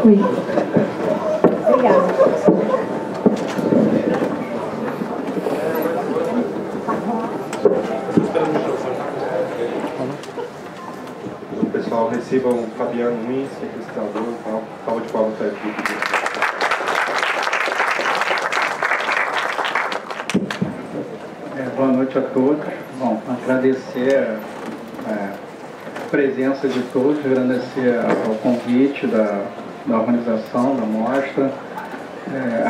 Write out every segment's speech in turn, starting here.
Oi. Obrigada. Pessoal, recebam o Fabiano Nunes, que é pesquisador, palma de palmas para a equipe. Boa noite a todos. Bom, agradecer a presença de todos, agradecer ao convite da organização, da mostra.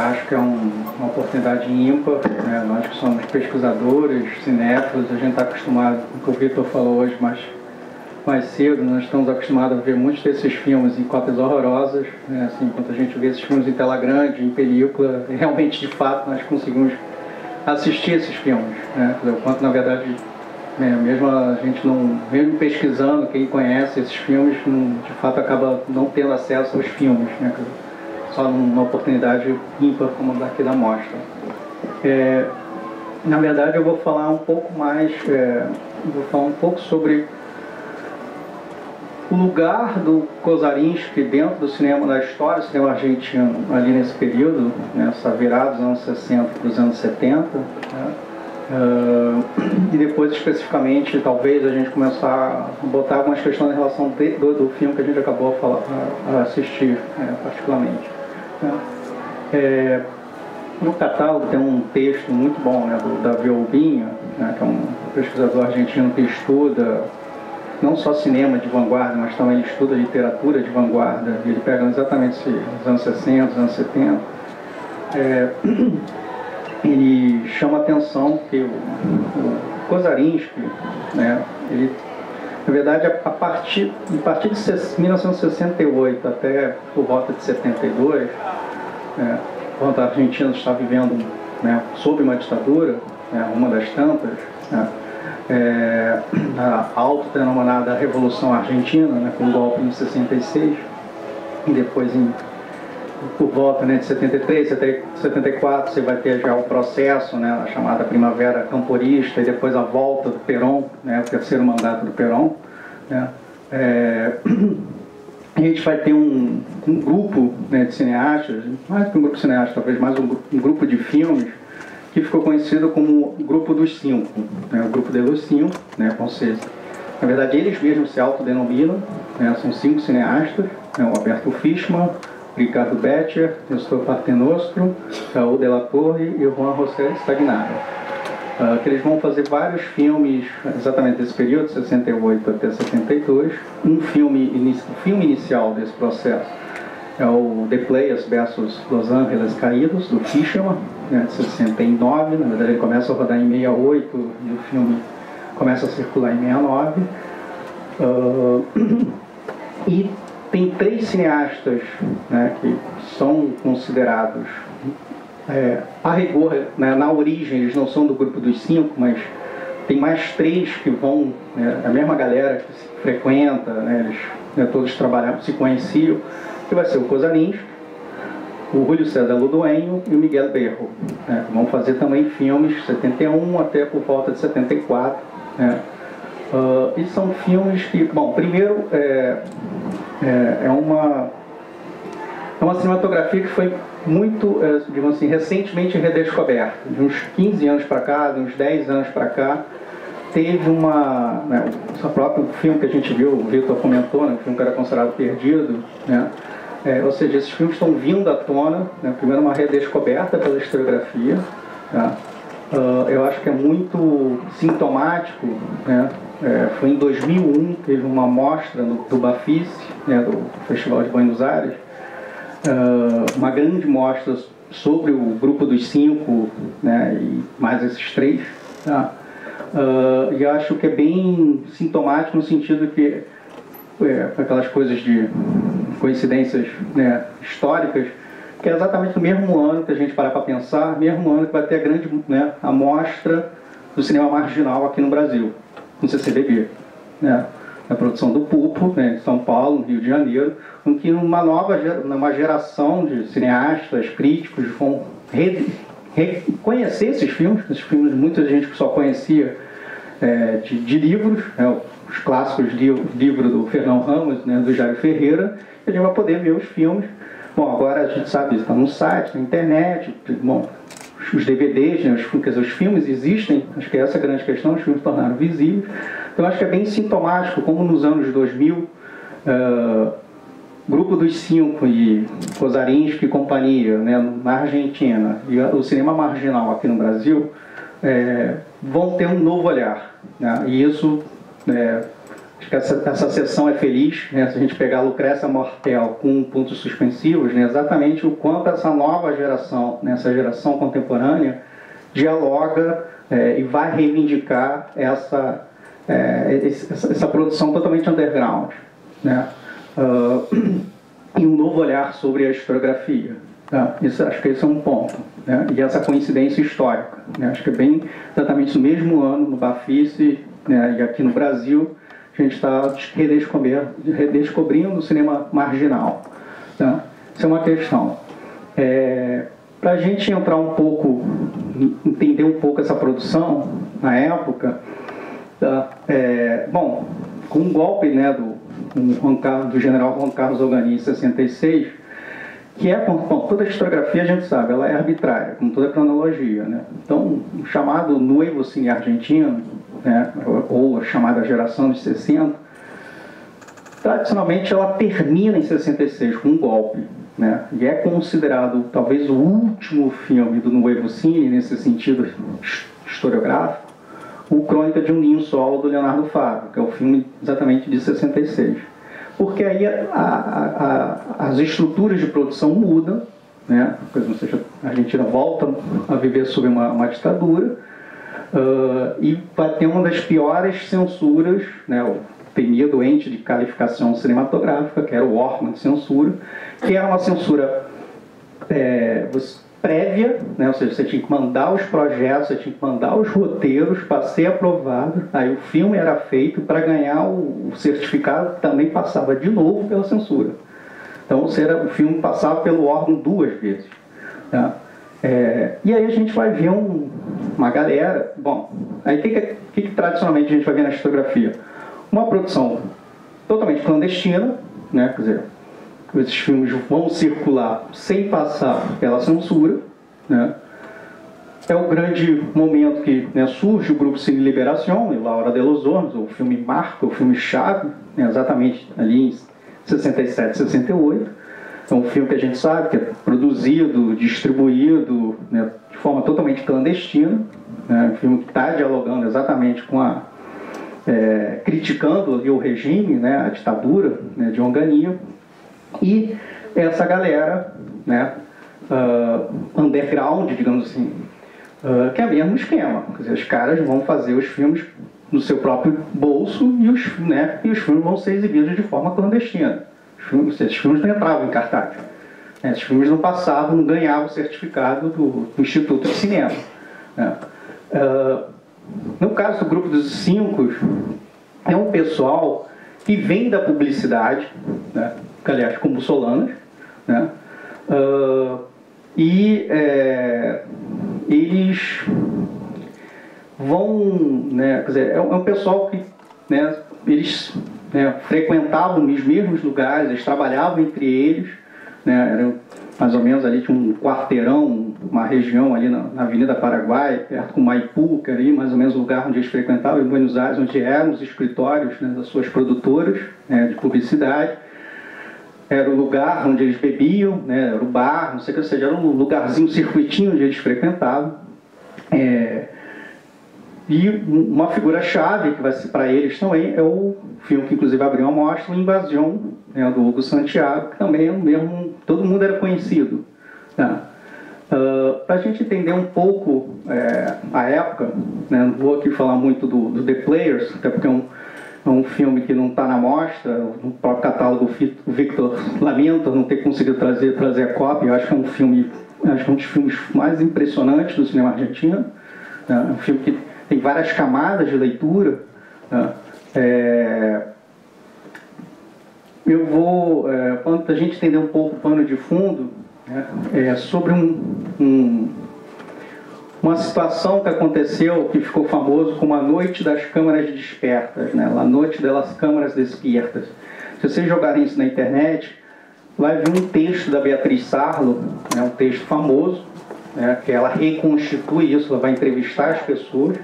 Acho que é uma oportunidade ímpar, né? Nós que somos pesquisadores, cinéfilos, a gente está acostumado, o que o Vitor falou hoje mais cedo, nós estamos acostumados a ver muitos desses filmes em cópias horrorosas, né? Assim, quando a gente vê esses filmes em tela grande, em película, realmente, de fato, nós conseguimos assistir esses filmes, né? O quanto, na verdade, mesmo a gente não, mesmo pesquisando, quem conhece esses filmes, de fato acaba não tendo acesso aos filmes, né? Só numa oportunidade ímpar como daqui da mostra. Na verdade, eu vou falar um pouco mais, vou falar um pouco sobre o lugar do Kozarinski dentro do cinema da história, do cinema argentino, ali nesse período, nessa virada dos anos 60 para os anos 70, né? E depois, especificamente, talvez a gente começar a botar algumas questões em relação do filme que a gente acabou a assistir, particularmente. No catálogo tem um texto muito bom, né, do Davi Olbinha, né, que é um pesquisador argentino que estuda não só cinema de vanguarda, mas também ele estuda literatura de vanguarda. Ele pega exatamente os anos 60, os anos 70. Ele chama a atenção que o Kozarinski, né, ele, na verdade, a partir de 1968 até por volta de 72, quando a Argentina está vivendo, né, sob uma ditadura, né, uma das tantas, né, a autodenominada Revolução Argentina, né, com o golpe em 66, e depois por volta, né, de 73, 74, você vai ter já o processo, né, a chamada Primavera Camporista, e depois a volta do Perón, né, o terceiro mandato do Perón, né. A gente vai ter um grupo, né, de cineastas, mais que um grupo de cineastas, talvez mais um grupo de filmes, que ficou conhecido como o Grupo dos Cinco, né, o Grupo de los Cinco, né, vão ser, na verdade, eles mesmos se autodenominam, né, são 5 cineastas, né, o Alberto Fishman, Ricardo Becher, Nestor Partenostro, Raul de la Torre e o Juan José Stagnaro. Que eles vão fazer vários filmes exatamente desse período, 68 até 72. O filme inicial desse processo é o The Players versus Los Angeles Caídos, do Fishman, né, de 69. Na verdade, ele começa a rodar em 68 e o filme começa a circular em 69. E tem 3 cineastas, né, que são considerados, a rigor, né, na origem, eles não são do Grupo dos 5, mas tem mais 3 que vão, né, a mesma galera que se frequenta, né, eles, né, todos trabalhavam, se conheciam, que vai ser o Kozarinski, o Júlio César Ludueño e o Miguel Berro, né, que vão fazer também filmes de 71 até por volta de 74, né. E são filmes que, bom, primeiro é uma cinematografia que foi muito, digamos assim, recentemente redescoberta. De uns 15 anos para cá, de uns 10 anos para cá, teve né, o próprio filme que a gente viu, o Vitor comentou, né, um filme que era considerado perdido, né, ou seja, esses filmes estão vindo à tona, né, primeiro uma redescoberta pela historiografia, tá? Eu acho que é muito sintomático, né, foi em 2001, teve uma mostra do Bafis, né, do Festival de Buenos Aires, uma grande mostra sobre o Grupo dos 5, né, e mais esses 3, tá? E eu acho que é bem sintomático no sentido que aquelas coisas de coincidências, né, históricas, que é exatamente no mesmo ano que a gente parar para pensar, mesmo ano que vai ter a grande, né, a mostra do cinema marginal aqui no Brasil, no CCBB, né, na produção do Pulpo, né, em São Paulo, no Rio de Janeiro, em que uma geração de cineastas, críticos vão reconhecer esses filmes muita gente que só conhecia de livros, né, os clássicos livros do Fernão Ramos, né, do Jair Ferreira, a gente vai poder ver os filmes. Bom, agora a gente sabe, está no site, na internet, bom, os DVDs, né, os filmes existem, acho que essa é a grande questão, os filmes tornaram visíveis. Então acho que é bem sintomático, como nos anos 2000, Grupo dos Cinco e Kozarinski e companhia, né, na Argentina, e o cinema marginal aqui no Brasil, vão ter um novo olhar, né, e isso, acho que essa sessão é feliz, né, se a gente pegar Lucrécia Mortel com pontos suspensivos, né, exatamente o quanto essa nova geração, né, essa geração contemporânea, dialoga e vai reivindicar essa produção totalmente underground, né? E um novo olhar sobre a historiografia, tá? Acho que esse é um ponto, né? E essa coincidência histórica, né? Acho que é bem exatamente no mesmo ano, no Bafice, né? E aqui no Brasil, a gente está redescobrindo o cinema marginal, tá? Isso é uma questão. Para a gente entrar um pouco, entender um pouco essa produção na época, tá? Bom, com um golpe, né, do general Juan Carlos Ogani em 66, que bom, toda a historiografia a gente sabe, ela é arbitrária, como toda a cronologia, né? Então, o chamado Nuevo Cine Argentino, né, ou a chamada geração de 60, tradicionalmente ela termina em 66 com um golpe, né? E é considerado talvez o último filme do Nuevo Cine, nesse sentido historiográfico, o Crônica de um Ninho Solo, do Leonardo Fabio, que é o filme exatamente de 66. Porque aí as estruturas de produção mudam, né? Ou seja, a Argentina volta a viver sob uma ditadura, e vai ter uma das piores censuras, né? O temido ente de qualificação cinematográfica, que era o órgão de censura, que era uma censura prévia, né? Ou seja, você tinha que mandar os projetos, você tinha que mandar os roteiros para ser aprovado, aí o filme era feito, para ganhar o certificado também passava de novo pela censura. Então o filme passava pelo órgão 2 vezes, tá? E aí a gente vai ver uma galera, bom, aí o que tradicionalmente a gente vai ver na historiografia? Uma produção totalmente clandestina, né? Quer dizer, esses filmes vão circular sem passar pela censura, né? É o grande momento que, né, surge o grupo Cine Liberação e Laura de los Hornos, o filme marca, o filme chave, né, exatamente ali em 67, 68. É um filme que a gente sabe que é produzido, distribuído, né, de forma totalmente clandestina, né, um filme que está dialogando exatamente com criticando ali o regime, né, a ditadura, né, de Onganía. E essa galera, né, underground, digamos assim, que é o mesmo esquema. Quer dizer, os caras vão fazer os filmes no seu próprio bolso e os filmes vão ser exibidos de forma clandestina. Esses filmes não entravam em cartaz. Esses filmes não passavam, não ganhavam o certificado do Instituto de Cinema, né? No caso do Grupo dos Cinco, é um pessoal que vem da publicidade, né? Aliás, como Solanas, né? Eles vão, né, quer dizer, é um pessoal que, né, eles, né, frequentavam os mesmos lugares, eles trabalhavam entre eles, né, eram mais ou menos ali, tinha um quarteirão, uma região ali na Avenida Paraguai, perto com Maipú, que era ali mais ou menos o lugar onde eles frequentavam, em Buenos Aires, onde eram os escritórios, né, das suas produtoras, né, de publicidade. Era o lugar onde eles bebiam, né, era o bar, não sei o que, ou seja, era um lugarzinho, um circuitinho onde eles frequentavam. E uma figura-chave que vai ser para eles também é o filme que inclusive abriu a mostra, o Invasão, né, do Hugo Santiago, que também é o mesmo, todo mundo era conhecido, tá? Para a gente entender um pouco a época, né, não vou aqui falar muito do The Players, até porque é um filme que não está na mostra, no próprio catálogo o Victor lamenta não ter conseguido trazer a cópia. Eu acho que é um filme, acho que é um dos filmes mais impressionantes do cinema argentino, né? É um filme que tem várias camadas de leitura, né? Eu vou, para a gente entender um pouco o pano de fundo, né, sobre um uma situação que aconteceu, que ficou famoso como a Noite das Câmaras Despertas, né? A Noite das Câmaras Despiertas. Se vocês jogarem isso na internet, vai ver um texto da Beatriz Sarlo, né? Um texto famoso, né? Que ela reconstitui isso, ela vai entrevistar as pessoas.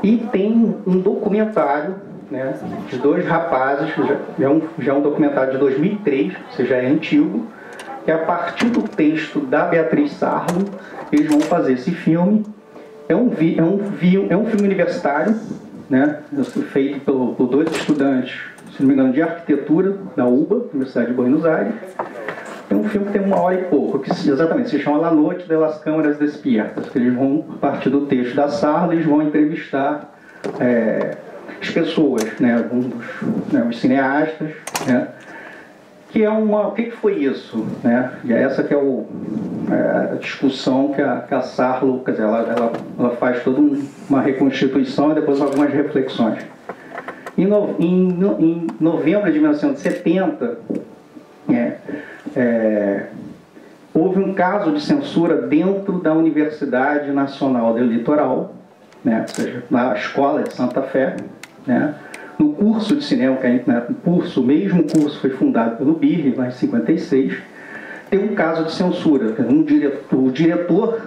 E tem um documentário, né, de dois rapazes, já é um documentário de 2003, ou seja, é antigo, que a partir do texto da Beatriz Sarlo, eles vão fazer esse filme. É um filme universitário, né, feito por dois estudantes, se não me engano, de arquitetura da UBA, Universidade de Buenos Aires. É um filme que tem 1h e pouco, que exatamente se chama La Noite das Câmaras Despiertas, que eles vão, a partir do texto da Sarlo, eles vão entrevistar as pessoas, né, os cineastas, né, que é o que foi isso, né? E é essa que é a discussão que a Sarlo, quer dizer, ela faz toda uma reconstituição e depois algumas reflexões. Em novembro de 1970, houve um caso de censura dentro da Universidade Nacional do Litoral, né? Ou seja, na escola de Santa Fé, né? No curso de cinema, o mesmo curso foi fundado pelo BIRR, lá em 56, tem um caso de censura. O diretor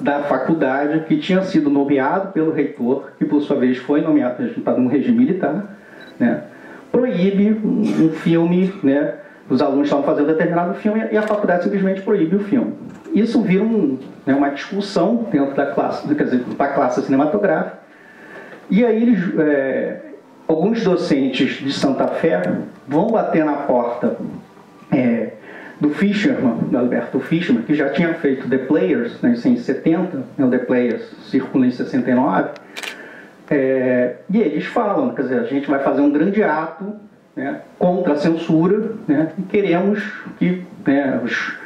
da faculdade, que tinha sido nomeado pelo reitor, que por sua vez foi nomeado no regime militar, né? Proíbe um filme, né? Os alunos estavam fazendo determinado filme e a faculdade simplesmente proíbe o filme. Isso vira uma discussão dentro da classe, quer dizer, da classe cinematográfica. E aí alguns docentes de Santa Fé vão bater na porta do Fischerman, do Alberto Fischerman, que já tinha feito The Players, né, em 70, o The Players circula em 69, e eles falam, quer dizer, a gente vai fazer um grande ato, né, contra a censura, né, e queremos que, né, os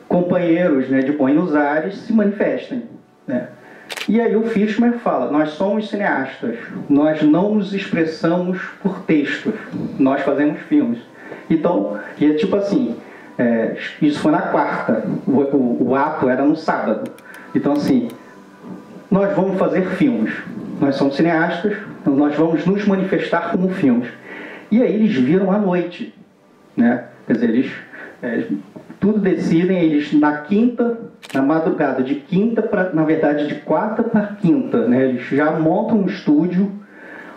companheiros, né, de Buenos Aires se manifestem, né. E aí o Fishman fala, nós somos cineastas, nós não nos expressamos por textos, nós fazemos filmes. Então, e é tipo assim, isso foi na quarta, o ato era no sábado. Então assim, nós vamos fazer filmes, nós somos cineastas, então nós vamos nos manifestar como filmes. E aí eles viram à noite, né? Quer dizer, eles tudo decidem, eles na madrugada de quinta para, na verdade, de quarta para quinta, né? Eles já montam um estúdio,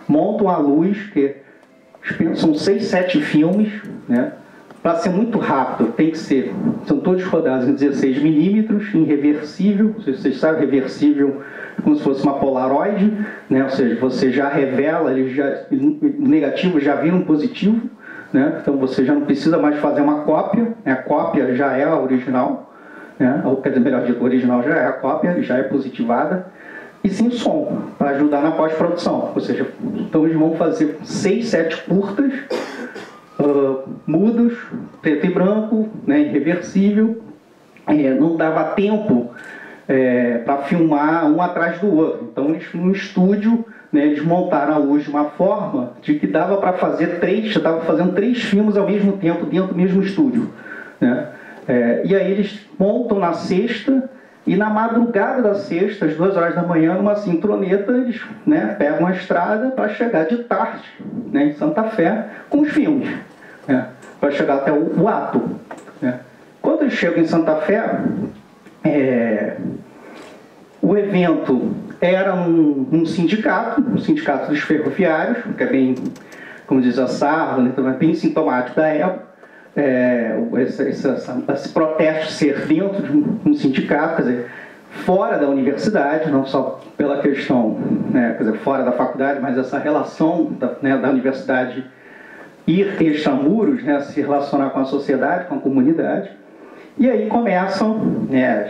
montam a luz, que são 6, 7 filmes, né? Para ser muito rápido, tem que ser, são todos rodados em 16mm, em reversível, vocês sabem, reversível como se fosse uma Polaroid, né? Ou seja, você já revela, o negativo já vira um positivo, né? Então você já não precisa mais fazer uma cópia, a cópia já é a original, né? Ou, quer dizer, melhor dito, o original já é a cópia, já é positivada, e sim som, para ajudar na pós-produção. Ou seja, então eles vão fazer 6, 7 curtas, mudos, preto e branco, né, irreversível. Não dava tempo para filmar um atrás do outro. Então, eles, no estúdio, né, eles montaram a luz de uma forma de que dava para fazer estava fazendo 3 filmes ao mesmo tempo dentro do mesmo estúdio, né? E aí eles montam na sexta, e na madrugada da sexta, às 2 horas da manhã, numa sintroneta, eles, né, pegam a estrada para chegar de tarde, né, em Santa Fé, com os filmes, né, para chegar até o ato, né. Quando eles chegam em Santa Fé, o evento era um sindicato dos ferroviários, que é bem, como diz a Sarlo, né, então é bem sintomático da época. Esse protesto ser dentro de um sindicato, quer dizer, fora da universidade, não só pela questão, né, quer dizer, fora da faculdade, mas essa relação da universidade ir extramuros, né, se relacionar com a sociedade, com a comunidade. E aí começam, né,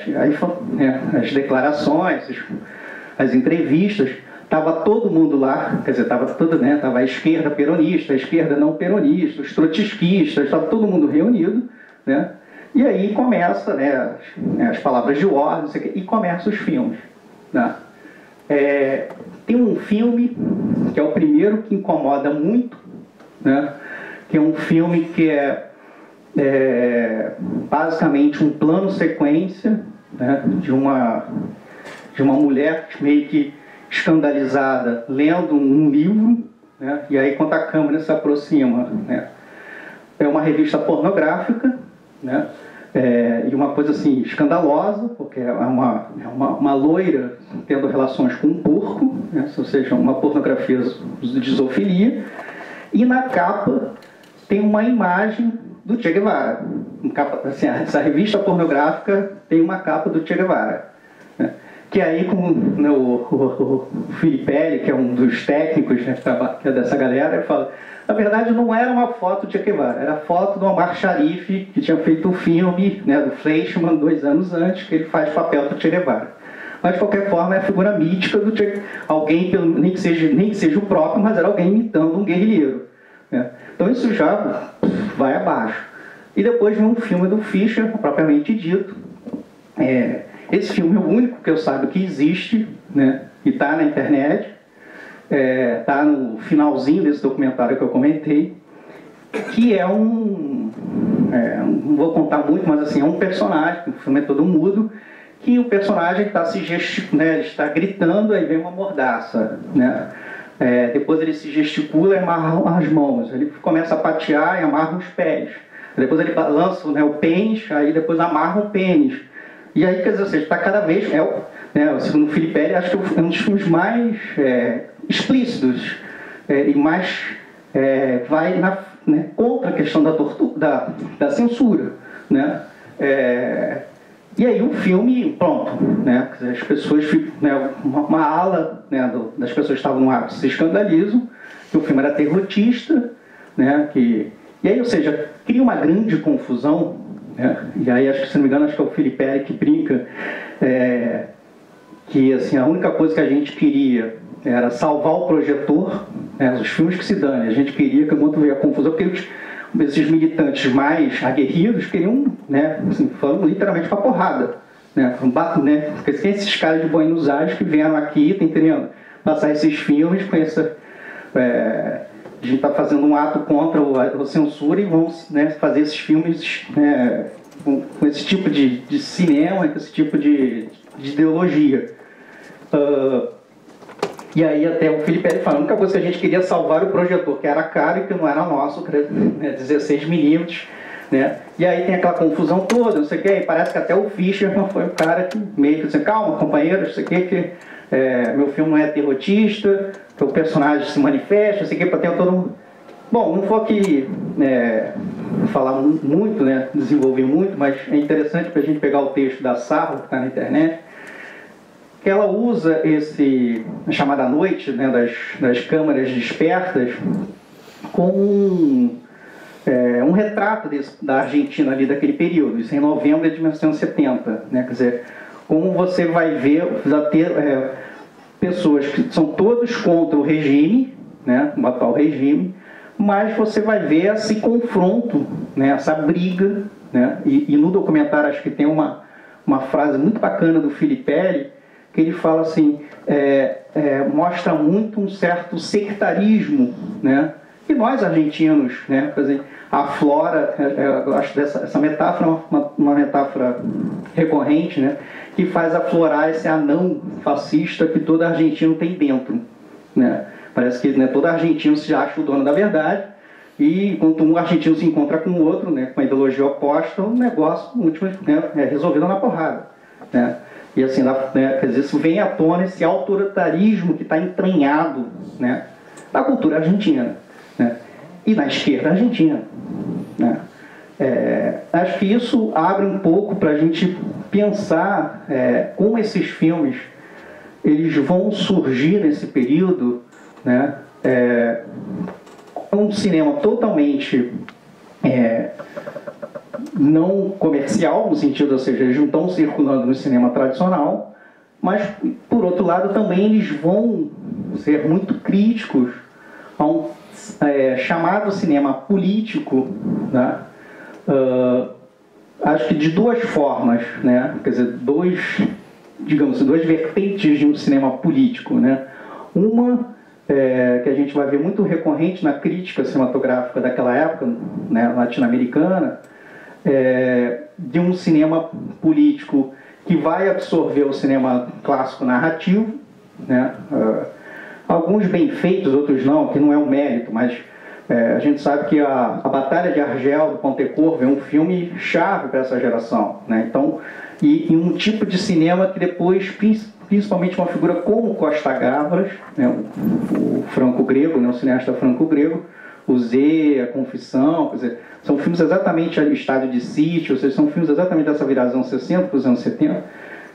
as declarações, as entrevistas. Estava todo mundo lá, quer dizer, estava a esquerda peronista, a esquerda não peronista, os trotskistas, estava todo mundo reunido, né? E aí começa, né, as palavras de ordem, não sei o quê, e começam os filmes, né? Tem um filme que é o primeiro que incomoda muito, né? Que é um filme que basicamente um plano sequência, né, de uma de uma mulher meio que escandalizada lendo um livro, né? E aí quando a câmera se aproxima, né? É uma revista pornográfica, né? E uma coisa assim escandalosa, porque é uma loira tendo relações com um porco, né? Ou seja, uma pornografia de zoofilia, e na capa tem uma imagem do Che Guevara. Assim, essa revista pornográfica tem uma capa do Che Guevara, né? Que aí, como, né, o Filipelli, que é um dos técnicos, né, que é dessa galera, ele fala: na verdade não era uma foto do Che Guevara, era a foto do Omar Sharif, que tinha feito um filme, né, do Fleischmann 2 anos antes, que ele faz papel do Che Guevara. Mas de qualquer forma é a figura mítica do Che, alguém, nem que seja o próprio, mas era alguém imitando um guerrilheiro, né? Então isso já vai abaixo. E depois vem um filme do Fischer, propriamente dito. Esse filme é o único que eu saiba que existe, né? E está na internet. Está no finalzinho desse documentário que eu comentei, que é não vou contar muito, mas assim, é um personagem, o filme é todo mudo, que o personagem está né, está gritando, aí vem uma mordaça, né? Depois ele se gesticula e amarra as mãos, ele começa a patear e amarra os pés, depois ele lança, né, o pênis, aí depois amarra o pênis, e aí, quer dizer, você está cada vez, segundo o Filipelli, acho que é um dos filmes mais explícitos e mais vai né, contra a questão da tortura, da censura, né? E aí o filme, pronto, né? As pessoas ficam, né, uma ala, né, das pessoas que estavam no ar se escandalizam, que o filme era terrorista, né? E aí, ou seja, cria uma grande confusão, né? E aí, acho que, se não me engano, acho que é o Filipelli que brinca que assim, a única coisa que a gente queria era salvar o projetor, né, os filmes que se dane. A gente queria que, quando veio a confusão, porque esses militantes mais aguerridos queriam, né, assim, falando literalmente para porrada, né, porque tem esses caras de Buenos Aires que vieram aqui, tá entendendo? Passar esses filmes com essa... a gente está fazendo um ato contra a censura e vão, né, fazer esses filmes com esse tipo de cinema, com esse tipo de ideologia. E aí até o Filipelli fala: a única coisa que a gente queria salvar o projetor, que era caro e que não era nosso, né, 16 milímetros, né? E aí tem aquela confusão toda, não sei o que, e parece que até o Fischer foi o cara que meio que disse: calma, companheiro, não sei o que meu filme não é terrorista, que o personagem se manifesta, não sei o que, para ter todo mundo. Bom, não vou aqui falar muito, né, desenvolver muito, mas é interessante para a gente pegar o texto da Sarro, que está na internet, que ela usa a chamada noite, né, das câmaras despertas como um retrato da Argentina ali daquele período, isso em novembro de 1970, né? Quer dizer, como você vai ver, pessoas que são todos contra o regime, né, o atual regime, mas você vai ver esse confronto, né, essa briga, né? E no documentário acho que tem uma frase muito bacana do Filipelli, que ele fala assim, mostra muito um certo sectarismo, né? E nós argentinos, né, aflora, eu acho essa metáfora uma metáfora recorrente, né, que faz aflorar esse anão fascista que todo argentino tem dentro, né? Parece que, né, todo argentino se acha o dono da verdade, e enquanto um argentino se encontra com o outro, né, com a ideologia oposta, o negócio, no último, né, é resolvido na porrada, né? E assim, quer dizer, isso vem à tona, esse autoritarismo que está entranhado, né, na cultura argentina, né, e na esquerda argentina, né. Acho que isso abre um pouco para a gente pensar como esses filmes eles vão surgir nesse período, né, um cinema totalmente não comercial, no sentido, ou seja, eles não estão circulando no cinema tradicional, mas, por outro lado, também eles vão ser muito críticos a um chamado cinema político, né? Acho que de duas formas, né? Quer dizer, duas vertentes de um cinema político, né? Uma que a gente vai ver muito recorrente na crítica cinematográfica daquela época, né, latino-americana, de um cinema político que vai absorver o cinema clássico narrativo, né? Alguns bem feitos, outros não, que não é um mérito, mas a gente sabe que a Batalha de Argel, do Pontecorvo, é um filme chave para essa geração, né? Então, e um tipo de cinema que depois, principalmente uma figura como Costa Gavras, né? o franco-grego, né? O cineasta franco-grego, o Z, A Confissão, quer dizer, são filmes exatamente ali, Estádio de Sítio, ou seja, são filmes exatamente dessa viração 60 para os anos 70,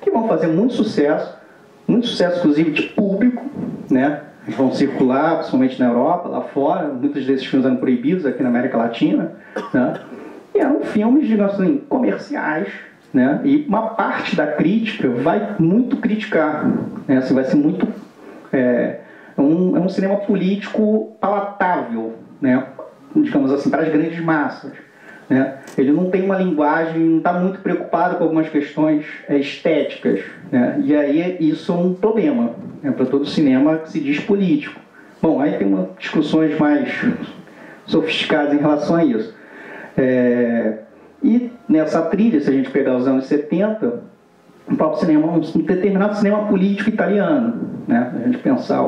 que vão fazer muito sucesso inclusive de público, né? Eles vão circular, principalmente na Europa, lá fora. Muitos desses filmes eram proibidos aqui na América Latina, né? E eram filmes, digamos assim, comerciais, né? E uma parte da crítica vai muito criticar, né? Assim, vai ser muito... É um cinema político palatável, né? Digamos assim, para as grandes massas, né? Ele não tem uma linguagem, não está muito preocupado com algumas questões estéticas, né? E aí isso é um problema, né, para todo cinema que se diz político. Bom, aí tem discussões mais sofisticadas em relação a isso. E nessa trilha, se a gente pegar os anos 70, o próprio cinema, um determinado cinema político italiano, né? A gente pensar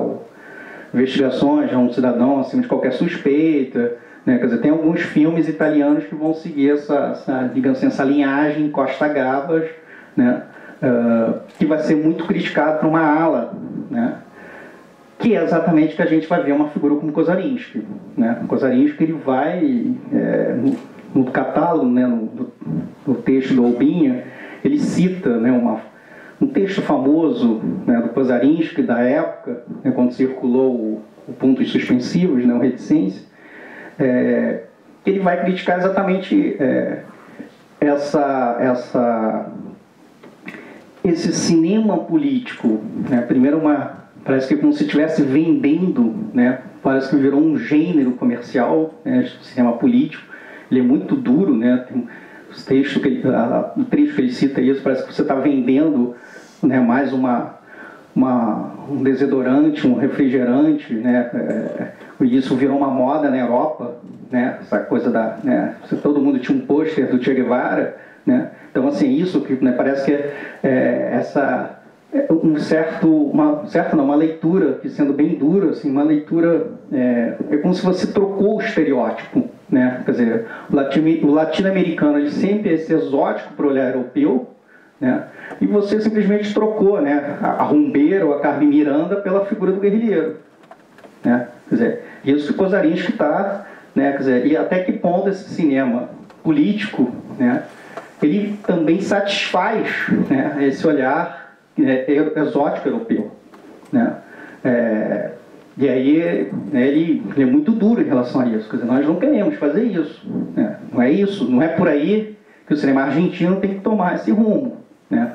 investigações de um cidadão acima de qualquer suspeita, né? Quer dizer, tem alguns filmes italianos que vão seguir digamos assim, essa linhagem Costa Gavras, né? Que vai ser muito criticado por uma ala, né? Que é exatamente que a gente vai ver uma figura como Kozarinski, né? Kozarinski, ele vai no catálogo, né? no texto do Albinha, ele cita, né? Um texto famoso, né? Do Kozarinski da época, né? Quando circulou o Pontos Suspensivos, né? O Reticência. Ele vai criticar exatamente esse cinema político, né? Primeiro parece que como se estivesse vendendo, né? Parece que virou um gênero comercial, né? O cinema político. Ele é muito duro, né? Tem os textos o trecho que ele cita isso, parece que você está vendendo, né? Mais um desodorante, um refrigerante, né? E isso virou uma moda na Europa, né? Essa coisa né? Todo mundo tinha um pôster do Che Guevara, né? Então, assim, isso que, né, parece que uma leitura que, sendo bem dura, assim, uma leitura é como se você trocou o estereótipo, né? Quer dizer, o latino-americano, ele sempre é esse exótico para o olhar europeu, né? E você simplesmente trocou, né, a rumbeira ou a Carmen Miranda pela figura do guerrilheiro, né? Quer dizer, isso que o Kozarinski está, né? Quer dizer, e até que ponto esse cinema político, né, ele também satisfaz, né, esse olhar exótico europeu, né? E aí, né, ele é muito duro em relação a isso. Quer dizer, nós não queremos fazer isso, né? Não é isso, não é por aí que o cinema argentino tem que tomar esse rumo, né?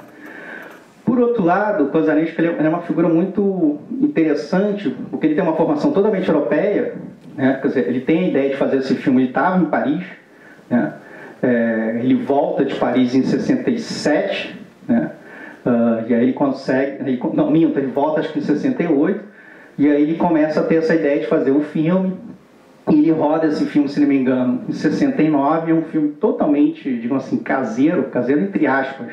Por outro lado, o Kozarinski é uma figura muito interessante, porque ele tem uma formação totalmente europeia, né? Quer dizer, ele tem a ideia de fazer esse filme, ele estava em Paris, né? Ele volta de Paris em 67, né? E aí ele consegue... ele volta acho que em 68, e aí ele começa a ter essa ideia de fazer um filme, e ele roda esse filme, se não me engano, em 69, é um filme totalmente, digamos assim, caseiro entre aspas,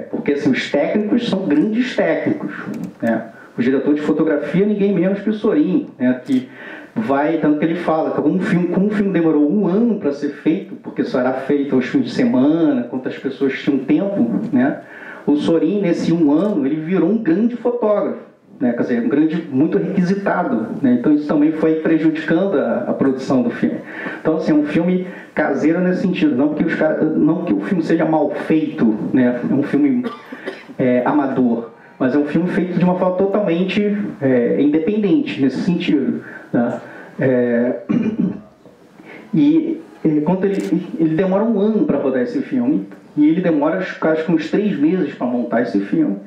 porque assim, os técnicos são grandes técnicos, né? O diretor de fotografia, ninguém menos que o Sorin, né? Que vai, tanto que ele fala que como um filme demorou 1 ano para ser feito, porque só era feito aos fins de semana, quantas pessoas tinham tempo, né? O Sorin, nesse 1 ano, ele virou um grande fotógrafo, né? Quer dizer, muito requisitado, né? Então isso também foi prejudicando a produção do filme. Então, assim, é um filme caseiro nesse sentido, não que o filme seja mal feito, né? É um filme amador, mas é um filme feito de uma forma totalmente independente nesse sentido, né? Quando ele demora 1 ano para rodar esse filme, e ele demora acho que uns 3 meses para montar esse filme.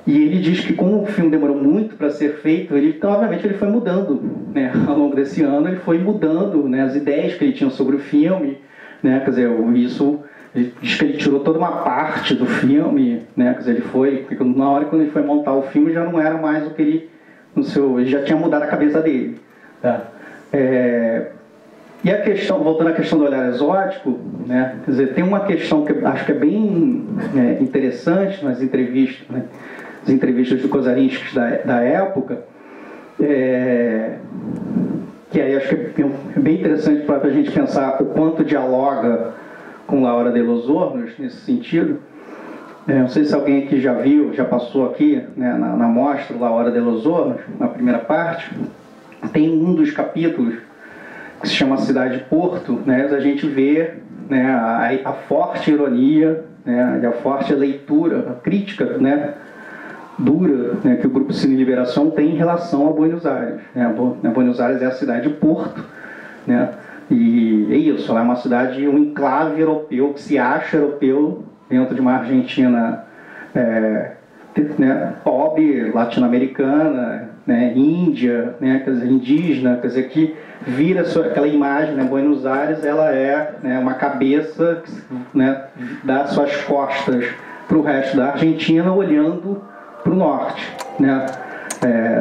E ele diz que como o filme demorou muito para ser feito, então, obviamente ele foi mudando, né? Ao longo desse ano ele foi mudando, né, as ideias que ele tinha sobre o filme, né? Quer dizer, ele diz que ele tirou toda uma parte do filme, né? Quer dizer, porque na hora quando ele foi montar o filme já não era mais o que ele já tinha mudado a cabeça dele, tá? E a questão, voltando à questão do olhar exótico, né, quer dizer, tem uma questão que eu acho que é bem interessante nas entrevistas, né, as entrevistas do Kozarinskis da época, que aí acho que é bem interessante para a gente pensar o quanto dialoga com Laura de los Hornos nesse sentido. Não sei se alguém aqui já viu, já passou aqui, né, na mostra Laura de los Hornos, na primeira parte, tem um dos capítulos que se chama Cidade Porto, né, a gente vê, né, a forte ironia, né, e a forte leitura, a crítica, né, dura, né, que o Grupo Cine Liberação tem em relação a Buenos Aires. Né? Buenos Aires é a cidade de Porto, né, e é isso, ela é uma cidade, um enclave europeu, que se acha europeu dentro de uma Argentina né, pobre, latino-americana, né, Índia, né, quer dizer, indígena, quer dizer, que vira aquela imagem, né, Buenos Aires, ela é, né, uma cabeça que, né, dá suas costas para o resto da Argentina, olhando para o norte, né,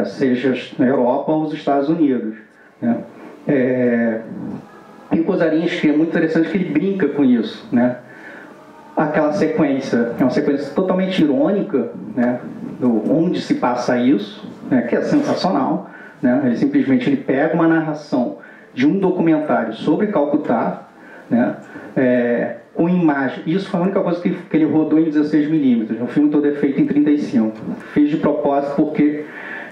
seja na Europa ou os Estados Unidos. Né. E o Kozarinski é muito interessante que ele brinca com isso, né. Aquela sequência, é uma sequência totalmente irônica, né, onde se passa isso, né, que é sensacional, né, ele pega uma narração de um documentário sobre Calcutá, né, com imagem, isso foi a única coisa que ele rodou em 16mm, o filme todo é feito em 35, fez de propósito porque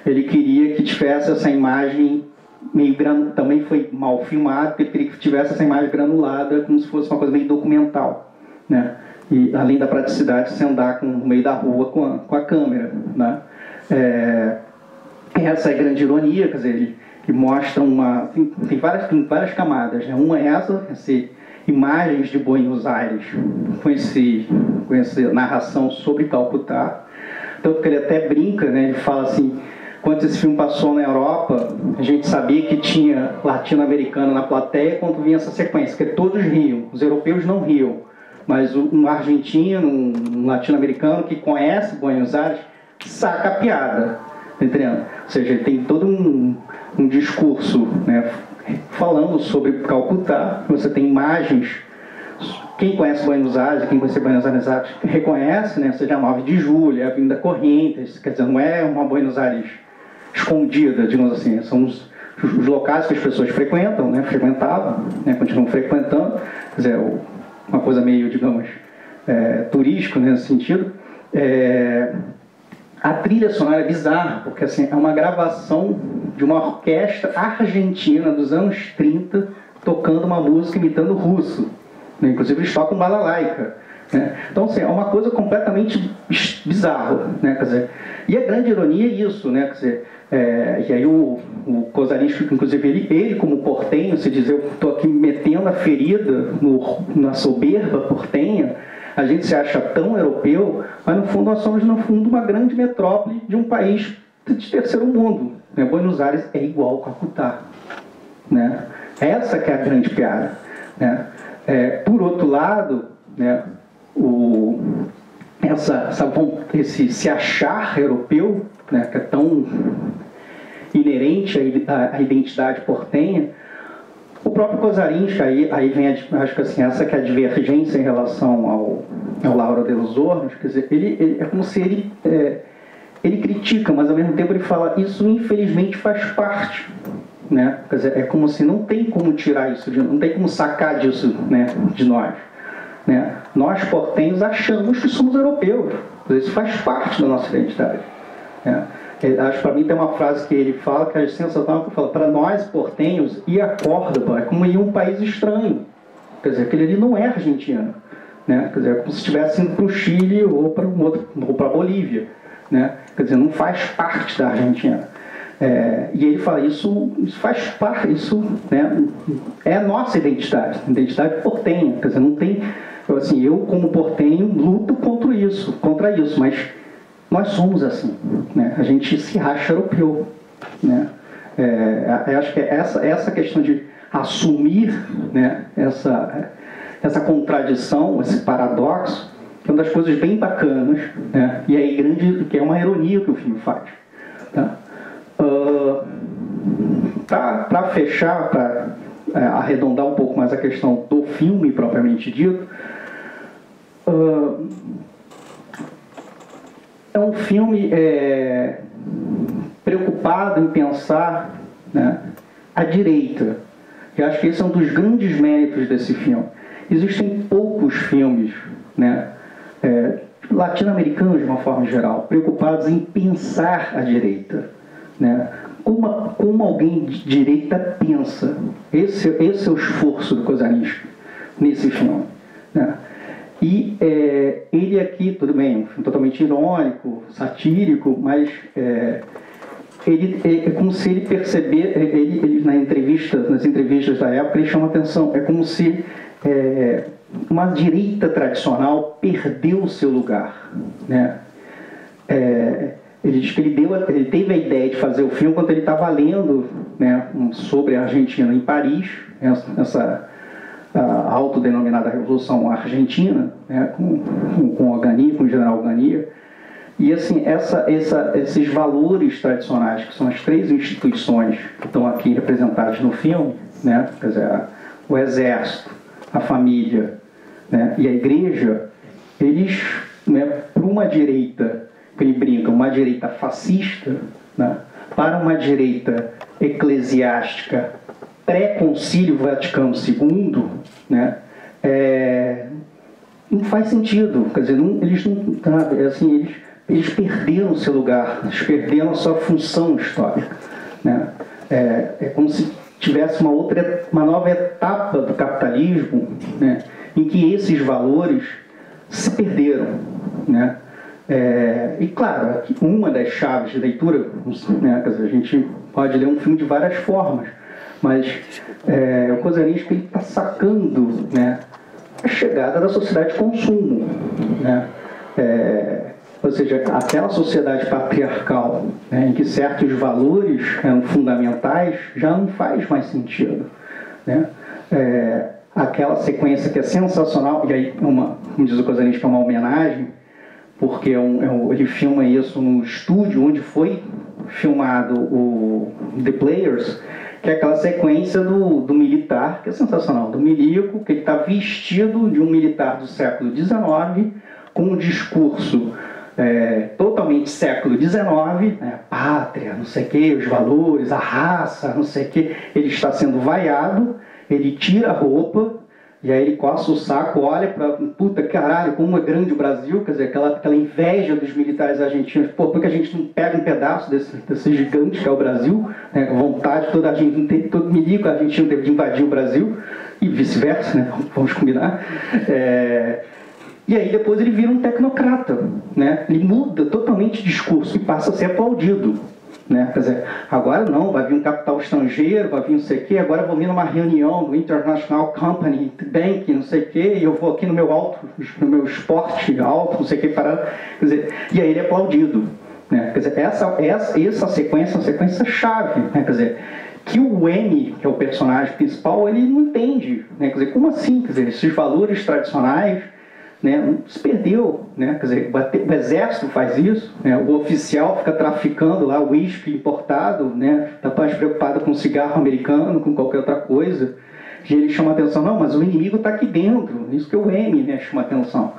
ele queria que tivesse essa imagem meio também foi mal filmado, porque ele queria que tivesse essa imagem granulada, como se fosse uma coisa meio documental, né? E além da praticidade de você andar no meio da rua com a câmera, né? Essa é a grande ironia, quer dizer, ele mostra tem várias camadas, né? Uma é essa imagens de Buenos Aires com essa narração sobre Calcutá, tanto que ele até brinca, né? Ele fala assim, quando esse filme passou na Europa, a gente sabia que tinha latino-americano na plateia quando vinha essa sequência, porque todos riam, os europeus não riam, mas um argentino, um latino-americano que conhece Buenos Aires, saca a piada, tá entendendo? Ou seja, ele tem todo um discurso, né, falando sobre Calcutá, você tem imagens, quem conhece Buenos Aires, quem conhece Buenos Aires reconhece, né, seja a 9 de julho, a Avenida Corrientes, quer dizer, não é uma Buenos Aires escondida, digamos assim, são os locais que as pessoas frequentam, né, frequentavam, né, continuam frequentando, quer dizer, uma coisa meio, digamos, turístico nesse sentido. A trilha sonora é bizarra, porque assim, é uma gravação de uma orquestra argentina dos anos 30 tocando uma música imitando russo, né? Inclusive eles tocam balalaika, né? Então assim, é uma coisa completamente bizarra, né? Quer dizer, e a grande ironia é isso, né? Quer dizer, e aí o Kozarinski, inclusive ele como portenho, se diz, eu estou aqui metendo a ferida na soberba portenha, a gente se acha tão europeu, mas no fundo nós somos no fundo uma grande metrópole de um país de terceiro mundo, né? Buenos Aires é igual a Calcutá, né? Essa que é a grande piada, né? Por outro lado, né, esse se achar europeu, né, que é tão inerente à identidade portenha, o próprio Kozarinski, aí vem, acho que assim, essa que é a divergência em relação ao Laura de los Hornos, quer dizer, ele é como se ele critica, mas ao mesmo tempo ele fala, isso infelizmente faz parte, né? Quer dizer, é como se não tem como tirar isso, não tem como sacar disso, né, de nós. Né? Nós portenhos achamos que somos europeus, isso faz parte da nossa identidade. Né? Acho que para mim tem uma frase que ele fala, que é sensacional, que fala, para nós portenhos, ir a Córdoba é como ir a um país estranho. Quer dizer, aquele ali não é argentino. Né? Quer dizer, é como se estivesse indo para o Chile ou para a Bolívia. Né? Quer dizer, não faz parte da Argentina. E ele fala, isso faz parte, isso, né, é a nossa identidade portenha. Quer dizer, não tem, assim, eu como portenho luto contra isso, mas nós somos assim, né? A gente se acha europeu, né? Acho que essa questão de assumir, né, essa contradição, esse paradoxo, é uma das coisas bem bacanas, né? E aí que é uma ironia que o filme faz, tá? Para fechar, arredondar um pouco mais a questão do filme propriamente dito, é um filme preocupado em pensar, né, a direita. Eu acho que esse é um dos grandes méritos desse filme. Existem poucos filmes, né, latino-americanos de uma forma geral, preocupados em pensar a direita, né? Como alguém de direita pensa. Esse é o esforço do Kozaniski nesse filme, né? E ele aqui, tudo bem, um filme totalmente irônico, satírico, mas é como se ele perceber, ele nas entrevistas da época, ele chama atenção, é como se uma direita tradicional perdeu o seu lugar, né? Ele diz que ele teve a ideia de fazer o filme quando ele estava lendo, né, sobre a Argentina em Paris, essa autodenominada Revolução Argentina, né, com o Gania, com o general Gania. E assim, esses valores tradicionais, que são as três instituições que estão aqui representadas no filme, né, quer dizer, o exército, a família, né, e a igreja, eles, né, para uma direita, que ele brinca, uma direita fascista, né, para uma direita eclesiástica pré-concílio Vaticano II, né, não faz sentido. Quer dizer, eles perderam o seu lugar, eles perderam a sua função histórica, né? É como se tivesse uma nova etapa do capitalismo, né, em que esses valores se perderam, né? E claro, uma das chaves de leitura, né, quer dizer, a gente pode ler um filme de várias formas, mas o Kozaniski está sacando, né, a chegada da sociedade de consumo, né? Ou seja, aquela sociedade patriarcal, né, em que certos valores eram fundamentais, já não faz mais sentido, né? Aquela sequência que é sensacional, e aí, como diz o Kozaniski, é uma homenagem, porque ele filma isso no estúdio onde foi filmado o The Players, que é aquela sequência do militar, que é sensacional, do milico, que ele está vestido de um militar do século XIX, com um discurso totalmente século XIX, né, pátria, não sei o que, os valores, a raça, não sei o que. Ele está sendo vaiado, ele tira a roupa, e aí ele coça o saco, olha para, puta caralho, como é grande o Brasil, quer dizer, aquela inveja dos militares argentinos, pô, porque a gente não pega um pedaço desse gigante que é o Brasil, né, a vontade toda a gente, todo milico argentino teve de invadir o Brasil, e vice-versa, né, vamos combinar. E aí depois ele vira um tecnocrata, né, ele muda totalmente o discurso e passa a ser aplaudido. Né? Quer dizer, agora não, vai vir um capital estrangeiro, vai vir não sei o quê, agora eu vou vir numa reunião do International Company Bank, não sei o quê, e eu vou aqui no meu esporte alto, não sei o quê, parado. Quer dizer, e aí ele é aplaudido. Né? Quer dizer, essa sequência é uma sequência chave, né? Quer dizer, que o M, que é o personagem principal, ele não entende. Né? Quer dizer, como assim? Quer dizer, esses valores tradicionais, né, se perdeu, né? Quer dizer, o exército faz isso, né? O oficial fica traficando lá o uísque importado, né? Está mais preocupado com cigarro americano, com qualquer outra coisa, e ele chama atenção, não, mas o inimigo está aqui dentro, isso que o M, né, chama atenção.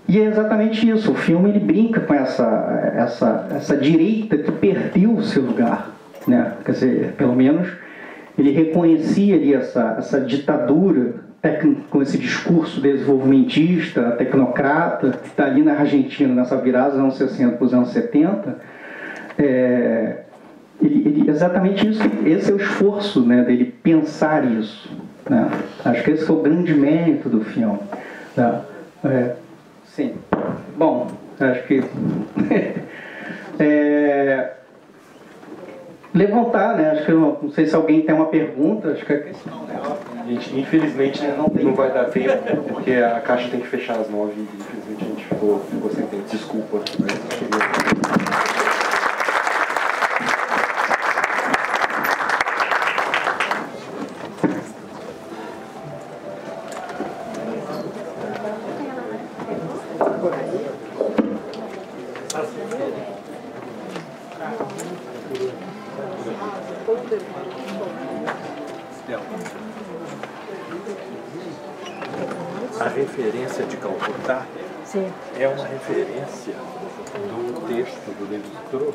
E é exatamente isso, o filme ele brinca com essa direita que perdeu o seu lugar, né? Quer dizer, pelo menos ele reconhecia ali essa ditadura com esse discurso desenvolvimentista, tecnocrata, que está ali na Argentina, nessa virada dos anos 60 para os anos 70, exatamente isso, esse é o esforço, né, dele pensar isso. Né? Acho que esse é o grande mérito do filme. Tá? Sim. Bom, acho que... levantar, né? Acho que eu não sei se alguém tem uma pergunta, acho que é questão, né? Gente, infelizmente não vai dar tempo, porque a caixa tem que fechar às 9 e infelizmente a gente ficou sem tempo. Desculpa. Mas... A referência de Calcutá Sim. é uma referência do texto do Levi-Strauss.